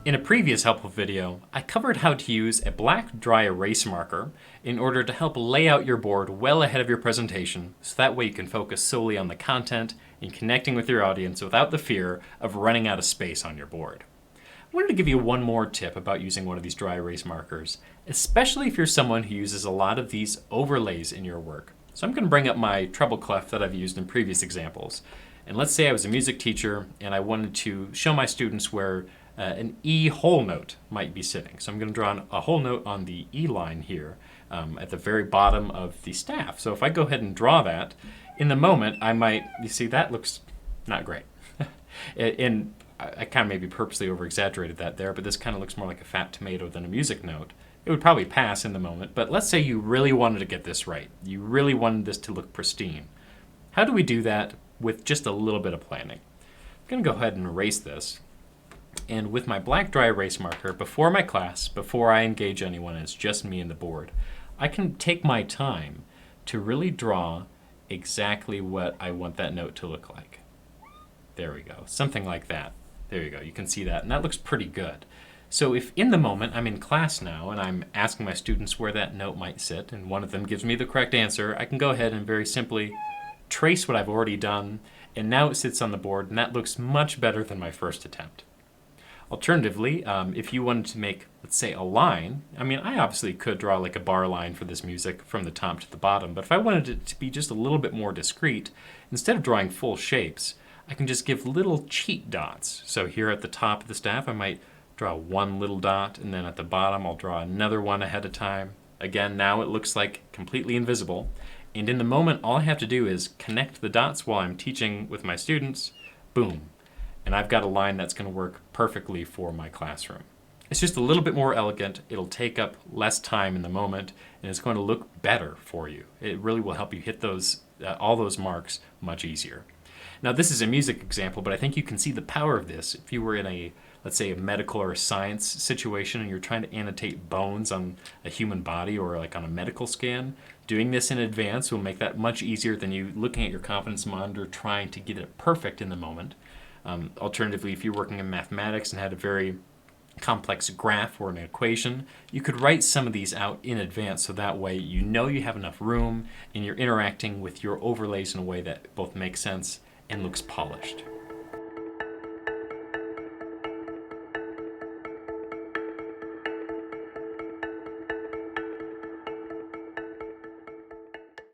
In a previous helpful video, I covered how to use a black dry erase marker in order to help lay out your board well ahead of your presentation, so that way you can focus solely on the content and connecting with your audience without the fear of running out of space on your board. I wanted to give you one more tip about using one of these dry erase markers, especially if you're someone who uses a lot of these overlays in your work. So I'm going to bring up my treble clef that I've used in previous examples. And let's say I was a music teacher and I wanted to show my students where an E whole note might be sitting. So I'm going to draw a whole note on the E line here at the very bottom of the staff. So if I go ahead and draw that, in the moment I might, you see that looks not great. And I kind of maybe purposely over-exaggerated that there, but this kind of looks more like a fat tomato than a music note. It would probably pass in the moment, but let's say you really wanted to get this right. You really wanted this to look pristine. How do we do that with just a little bit of planning? I'm going to go ahead and erase this. And with my black dry erase marker, before my class, before I engage anyone, it's just me and the board, I can take my time to really draw exactly what I want that note to look like. There we go, something like that. There you go, you can see that, and that looks pretty good. So if in the moment I'm in class now and I'm asking my students where that note might sit, and one of them gives me the correct answer, I can go ahead and very simply trace what I've already done, and now it sits on the board, and that looks much better than my first attempt. Alternatively, if you wanted to make, let's say, a line, I obviously could draw like a bar line for this music from the top to the bottom, but if I wanted it to be just a little bit more discreet, instead of drawing full shapes, I can just give little cheat dots. So here at the top of the staff, I might draw one little dot, and then at the bottom, I'll draw another one ahead of time. Again, now it looks like completely invisible. And in the moment, all I have to do is connect the dots while I'm teaching with my students. Boom. And I've got a line that's going to work perfectly for my classroom. It's just a little bit more elegant. It'll take up less time in the moment, and it's going to look better for you. It really will help you hit those all those marks much easier. Now, this is a music example, but I think you can see the power of this. If you were in a, let's say, a medical or a science situation and you're trying to annotate bones on a human body or like on a medical scan, doing this in advance will make that much easier than you looking at your confidence monitor trying to get it perfect in the moment. Alternatively, if you're working in mathematics and had a very complex graph or an equation, you could write some of these out in advance so that way you know you have enough room and you're interacting with your overlays in a way that both makes sense and looks polished.